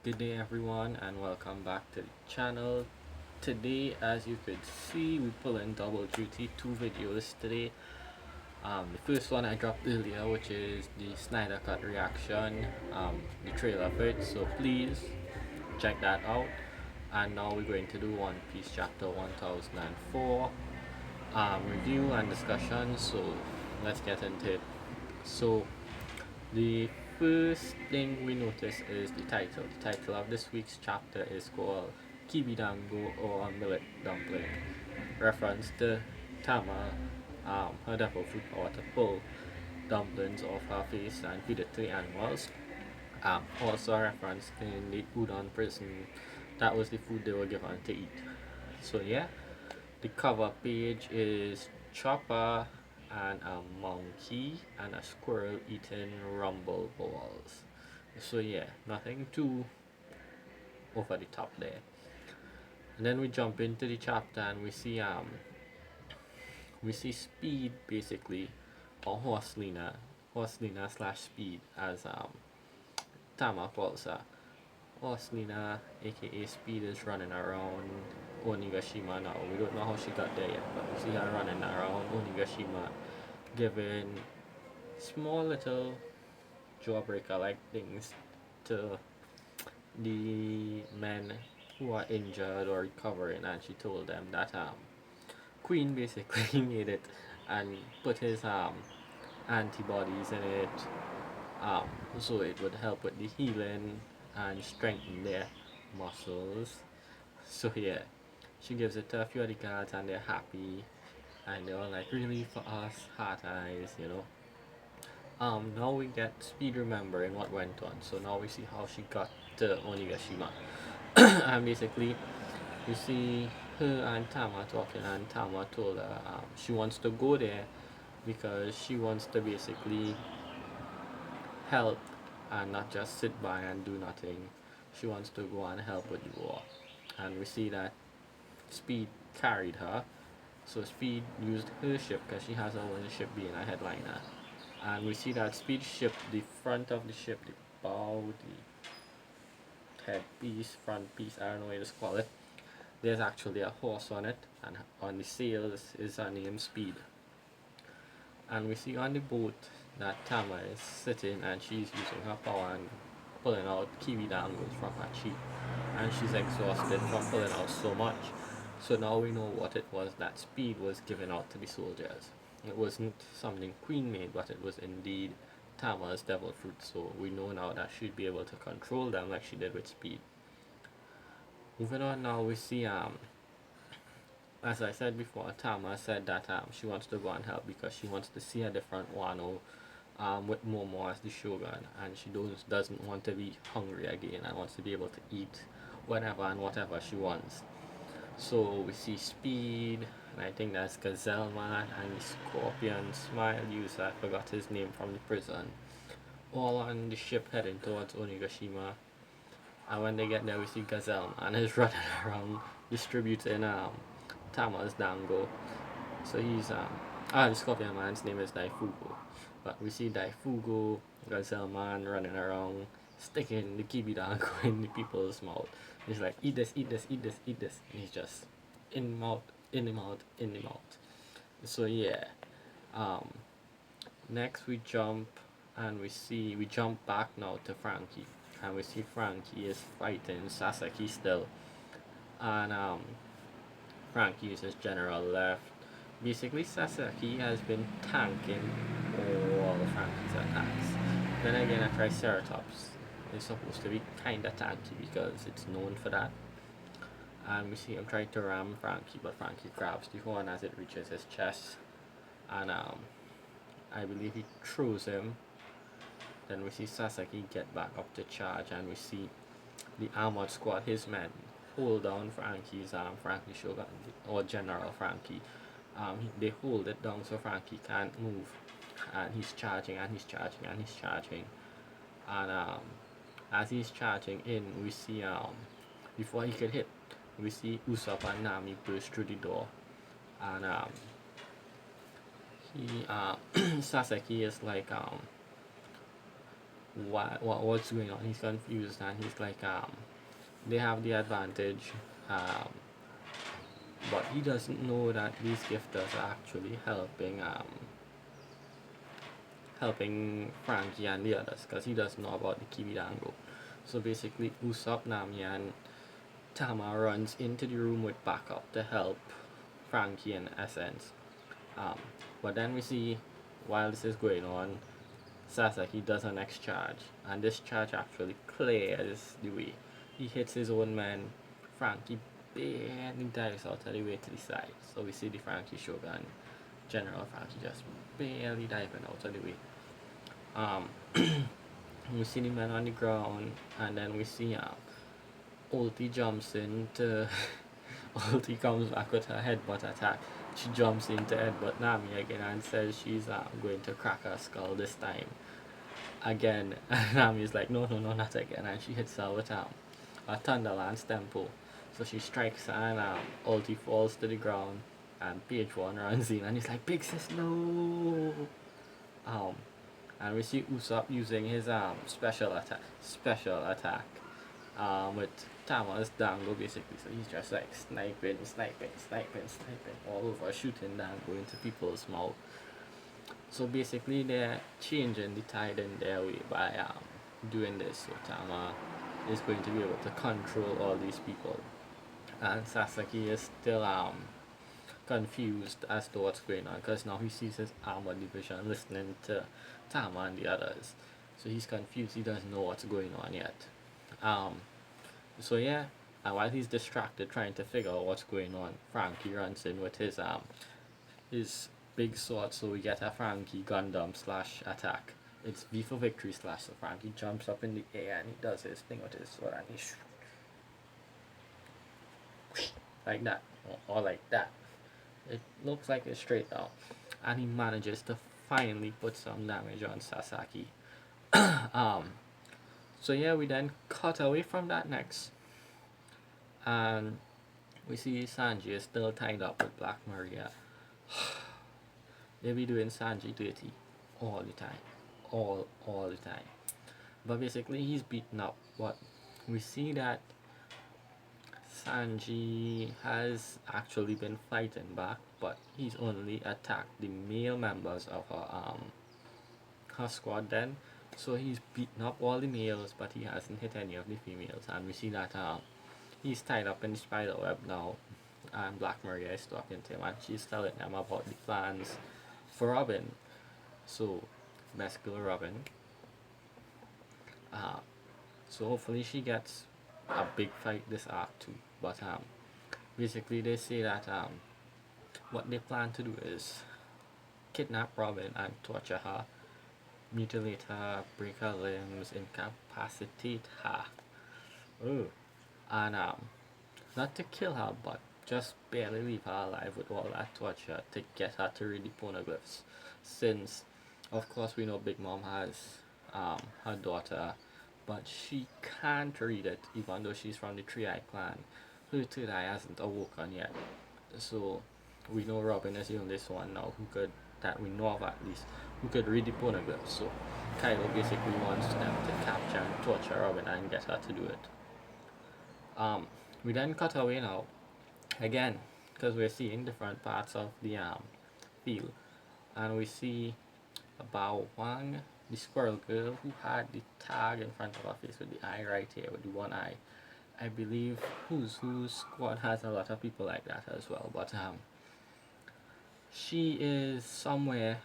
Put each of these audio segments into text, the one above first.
Good day everyone and welcome back to the channel. Today, as you could see, we pull in double duty, two videos today. The first one I dropped earlier, which is the Snyder Cut reaction, the trailer for it, so please check that out. And now we're going to do One Piece chapter 1004 review and discussion, so let's get into it. So the first thing we notice is the title. The title of this week's chapter is called Kibidango or Millet Dumpling, reference to Tama, her devil fruit power to pull dumplings off her face and feed it to the animals. Also a reference in the udon prison, that was the food they were given to eat. So yeah, the cover page is Chopper and a monkey and a squirrel eating rumble balls. So yeah, nothing too over the top there. And then we jump into the chapter and we see Speed basically, or Horselina slash Speed as Tama calls her. Horselina, aka Speed, is running around Onigashima now. We don't know how she got there yet, but we see her running around Onigashima giving small little jawbreaker like things to the men who are injured or recovering, and she told them that Queen basically made it and put his antibodies in it, um, so it would help with the healing and strengthen their muscles. So yeah, she gives it to a few of the guards and they're happy and they're all like, really, for us, heart eyes. Now we get Speed remembering what went on. So now we see how she got to Onigashima. And basically, you see her and Tama talking, and Tama told her she wants to go there because she wants to basically help and not just sit by and do nothing. She wants to go and help with the war. And we see that Speed carried her. So Speed used her ship because she has her own ship being a headliner. And we see that Speed ship, the front of the ship, the bow, the headpiece, front piece, I don't know what you just call it. There's actually a horse on it, and on the sails is her name Speed. And we see on the boat that Tama is sitting and she's using her power and pulling out kiwi dangles from her cheek. And she's exhausted from pulling out so much. So now we know what it was that Speed was giving out to the soldiers. It wasn't something Queen made, but it was indeed Tama's devil fruit. So we know now that she'd be able to control them like she did with Speed. Moving on now, we see as I said before, Tama said that she wants to go and help because she wants to see a different Wano with Momo as the shogun, and she doesn't want to be hungry again and wants to be able to eat whenever and whatever she wants. So we see Speed, and I think that's Gazelle Man and the Scorpion Smile user, I forgot his name, from the prison, all on the ship heading towards Onigashima. And when they get there, we see Gazelle Man is running around distributing Tama's dango. So he's the Scorpion Man's name is Daifugo, but we see Daifugo, Gazelle Man running around sticking the kibi dango in the people's mouth. He's like, eat this, eat this, eat this, eat this, and he's just in the mouth, in the mouth, in the mouth. So yeah, next we jump we jump back now to Frankie, and we see Frankie is fighting Sasaki still, and Frankie uses General Left. Basically, Sasaki has been tanking all of Frankie's attacks. Then again, a Triceratops is supposed to be kinda tanky because it's known for that. And we see him trying to ram Frankie, but Frankie grabs the horn as it reaches his chest. And I believe he throws him. Then we see Sasaki get back up to charge, and we see the Armored Squad, his men, hold down Frankie Shogun, or General Frankie. They hold it down so Frankie can't move, and he's charging and he's charging and he's charging. And as he's charging in, we see before he could hit, we see Usopp and Nami burst through the door, and he Sasaki is like what's going on. He's confused and he's like, they have the advantage, um, but he doesn't know that these gifters are actually helping Frankie and the others because he doesn't know about the Kibidango. So basically, Usopp, Nami, and Tama runs into the room with backup to help Frankie in essence. Um, but then we see, while this is going on, Sasaki does a next charge, and this charge actually clears the way. He hits his own man. Frankie barely dives out of the way to the side. So we see the Frankie Shogun, General Frankie, just barely diving out of the way. Um, we see the man on the ground, and then we see Ulti jumps in to Ulti comes back with her headbutt attack. She jumps in to headbutt Nami again and says she's going to crack her skull this time. Again, and Nami's like, no, no, no, not again. And she hits her with a Thunderlance tempo. So she strikes and Ulti falls to the ground. And Page One runs in and he's like, Big Sis, no! Um, and we see Usopp using his special attack with Tama's Dango basically. So he's just like sniping all over, shooting Dango into people's mouth. So basically they're changing the tide in their way by doing this. So Tama is going to be able to control all these people. And Sasaki is still confused as to what's going on because now he sees his armor division listening to Tama and the others. So he's confused, he doesn't know what's going on yet. So yeah, and while he's distracted trying to figure out what's going on, Frankie runs in with his big sword, so we get a Frankie Gundam slash attack. It's V for victory slash, so Frankie jumps up in the air and he does his thing with his sword and he like that, or like that. It looks like it's straight down. And he manages to finally put some damage on Sasaki. So yeah, we then cut away from that next. And we see Sanji is still tied up with Black Maria. They be doing Sanji dirty all the time. All the time. But basically he's beaten up. But we see that Sanji has actually been fighting back, but he's only attacked the male members of her squad then. So he's beaten up all the males, but he hasn't hit any of the females. And we see that he's tied up in the spider web now, and Black Maria is talking to him, and she's telling him about the plans for Robin. So, best girl Robin. So hopefully she gets a big fight this arc too. But basically they say that what they plan to do is kidnap Robin and torture her, mutilate her, break her limbs, incapacitate her. Ooh. And not to kill her, but just barely leave her alive with all that torture to get her to read the poneglyphs. Since, of course, we know Big Mom has her daughter, but she can't read it, even though she's from the Three-Eye Clan. Her third eye hasn't awoken yet. So, we know Robin is the only one now who could, that we know of at least, who could read the poneglyphs. So, Kaido basically wants them to capture and torture Robin and get her to do it. We then cut away now, again, because we're seeing different parts of the field. And we see Bao Wang, the squirrel girl who had the tag in front of her face with the eye right here, with the one eye. I believe whose squad has a lot of people like that as well, but she is somewhere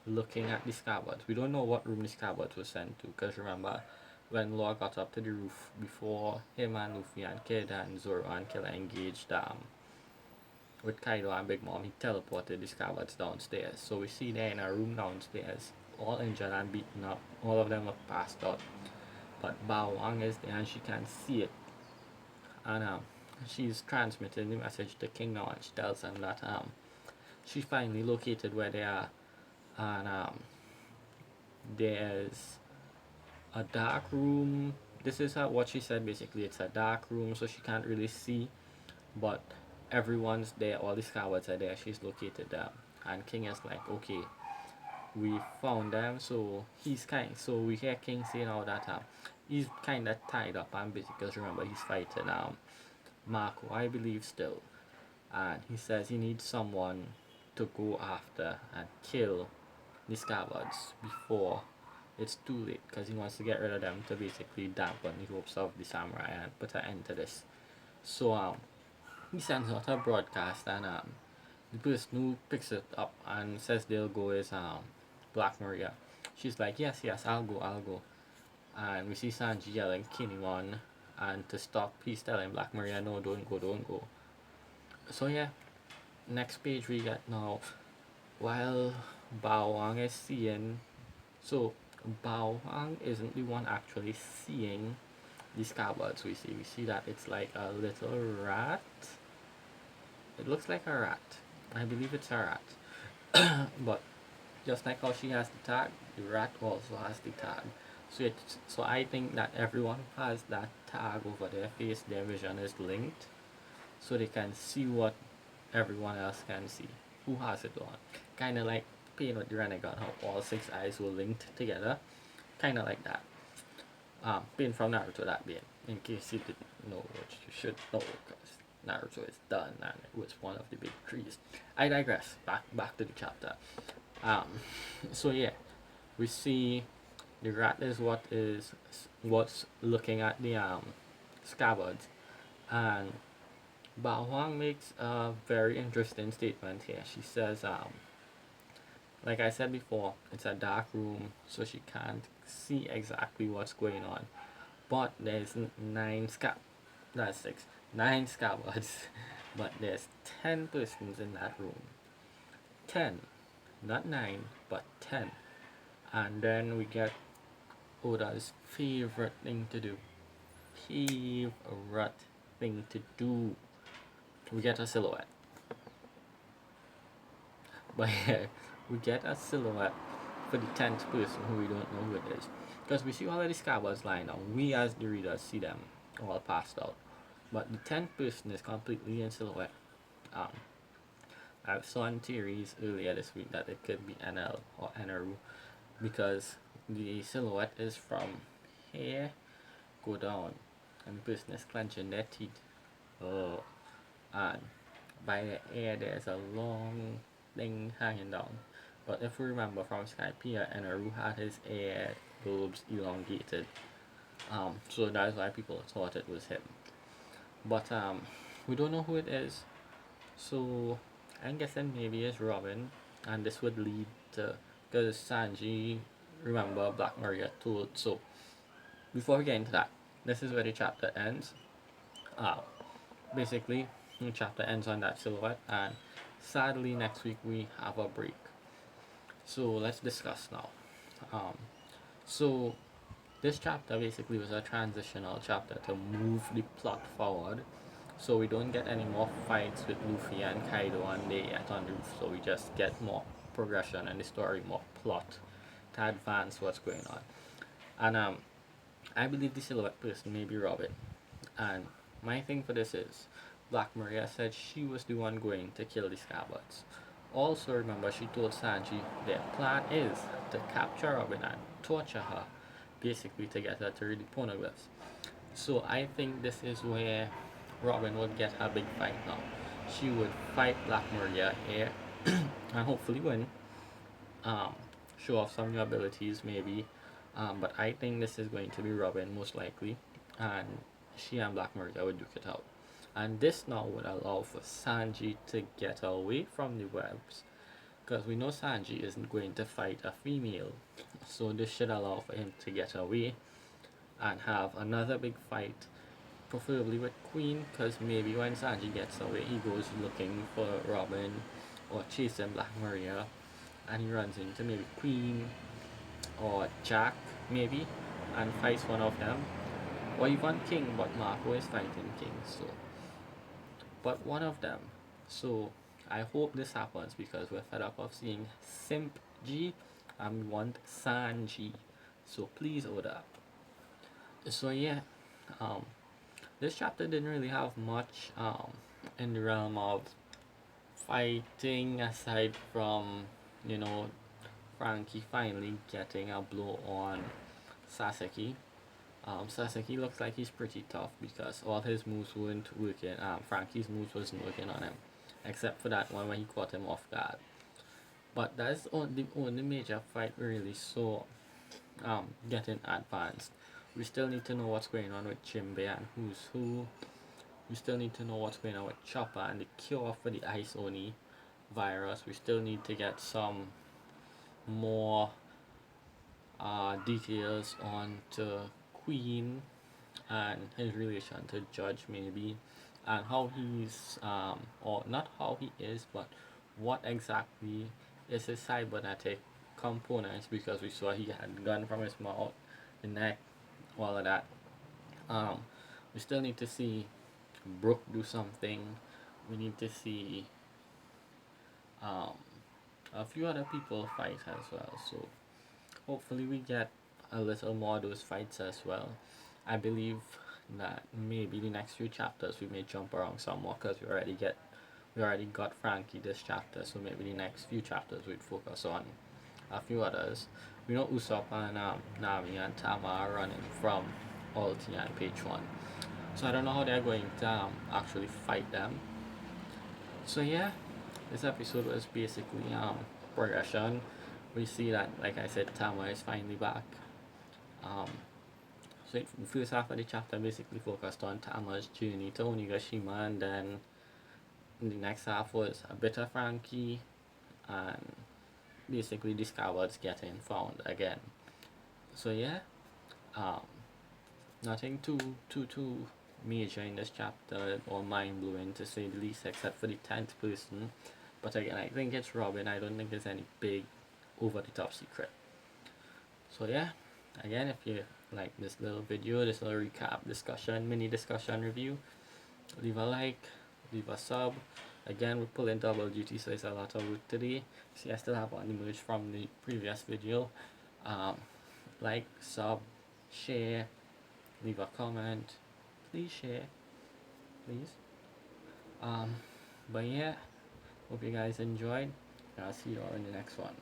looking at the scabbards. We don't know what room the scabbards was sent to, because remember, when Law got up to the roof before him and Luffy and Kid and Zoro and Killer engaged with Kaido and Big Mom, he teleported the scabbards downstairs. So we see they're in a room downstairs, all injured and beaten up. All of them are passed out. But Bao Wang is there and she can see it. And she's transmitting the message to King now, and she tells him that she finally located where they are. And there's a dark room. This is what she said basically. It's a dark room, so she can't really see, but everyone's there, all the scabbards are there, she's located there. And King is like, okay, we found them. So we hear King say now that he's kind of tied up and busy because remember he's fighting Marco, I believe still, and he says he needs someone to go after and kill the scabbards before it's too late because he wants to get rid of them to basically dampen the hopes of the samurai and put an end to this. So he sends out a broadcast and the person who picks it up and says they'll go is Black Maria. She's like, yes, yes, I'll go. And we see Sanji yelling Kinemon, and to stop, he's telling Black Maria, no, don't go, don't go. So yeah, next page we get now, while Bao Wang is seeing, so Bao Wang isn't the one actually seeing the scabbards we see that it's like a little rat. It looks like a rat. I believe it's a rat. But just like how she has the tag, the rat also has the tag. So I think that everyone who has that tag over their face, their vision is linked, so they can see what everyone else can see. Who has it on? Kind of like Pain with the Renegade, how all six eyes were linked together. Kind of like that. Pain from Naruto that being, in case you didn't know, which you should know, because Naruto is done and it was one of the big trees. I digress. Back to the chapter. Um, so yeah, we see the rat is what's looking at the scabbards, and Bao Huang makes a very interesting statement here. She says, like I said before, it's a dark room, so she can't see exactly what's going on. But there's that's six, nine scabbards, but there's 10 persons in that room. 10, not 9, but 10. And then we get Oda's favorite thing to do. Favorite thing to do. We get a silhouette. But yeah, we get a silhouette for the 10th person who we don't know who it is. Because we see all of the scabbards lying down. We as the readers see them all passed out. But the 10th person is completely in silhouette. Um, I saw in theories earlier this week that it could be NL or Enaru because the silhouette is from here go down and the person is clenching their teeth. Oh, and by the ear there's a long thing hanging down. But if we remember from Skypiea, Enaru had his ear lobes elongated. So that's why people thought it was him. But we don't know who it is. So I'm guessing maybe it's Robin, and this would lead to because Sanji, remember Black Maria told. So before we get into that, this is where the chapter ends. Uh, Basically, the chapter ends on that silhouette, and sadly next week we have a break. So let's discuss now. Um, so this chapter basically was a transitional chapter to move the plot forward. So we don't get any more fights with Luffy and Kaido and they at on the roof. So we just get more progression and the story, more plot to advance what's going on. And I believe the silhouette person may be Robin. And my thing for this is Black Maria said she was the one going to kill the scabbards. Also remember she told Sanji their plan is to capture Robin and torture her, basically to get her to read the poneglyphs. So I think this is where Robin would get her big fight now. She would fight Black Maria here and hopefully win. Um, Show off some new abilities maybe. But I think this is going to be Robin most likely, and she and Black Maria would duke it out. And this now would allow for Sanji to get away from the webs, because we know Sanji isn't going to fight a female. So this should allow for him to get away and have another big fight, preferably with Queen, because maybe when Sanji gets away, he goes looking for Robin or chasing Black Maria, and he runs into maybe Queen or Jack, maybe, and fights one of them, or even King, but Marco is fighting King, so. But one of them. So I hope this happens because we're fed up of seeing Simp G and we want Sanji. So please order. So yeah, um, this chapter didn't really have much in the realm of fighting aside from, you know, Frankie finally getting a blow on Sasaki. Sasaki looks like he's pretty tough because all his moves weren't working. Frankie's moves wasn't working on him, except for that one when he caught him off guard. But that's the only major fight we really saw getting advanced. We still need to know what's going on with Chimbe and who's who. We still need to know what's going on with Chopper and the cure for the Ice Oni virus. We still need to get some more details on to Queen and his relation to Judge, maybe, and how he's or not how he is, but what exactly is his cybernetic components, because we saw he had gun from his mouth, the neck, all of that. um we still need to see Brooke do something. We need to see um a few other people fight as well, so hopefully we get a little more of those fights as well. I believe that maybe the next few chapters we may jump around some more because we already got Frankie this chapter, so maybe the next few chapters we'd focus on a few others. We know Usopp and Nami and Tama are running from Ulti and Page 1. So I don't know how they're going to actually fight them. So yeah, this episode was basically progression. We see that, like I said, Tama is finally back. Um, so the first half of the chapter basically focused on Tama's journey to Onigashima, and then the next half was a bit of Frankie and basically the Skywards getting found again. So yeah, um, nothing too major in this chapter or mind blowing to say the least, except for the 10th person. But again, I think it's Robin. I don't think there's any big over the top secret. So yeah, again, if you like this little video, this little recap discussion, mini discussion review, leave a like, leave a sub. Again, we're pulling double duty, so it's a lot of work today. See, I still have one image from the previous video. Like, sub, share, leave a comment. Please share, please. But yeah, hope you guys enjoyed. I'll see you all in the next one.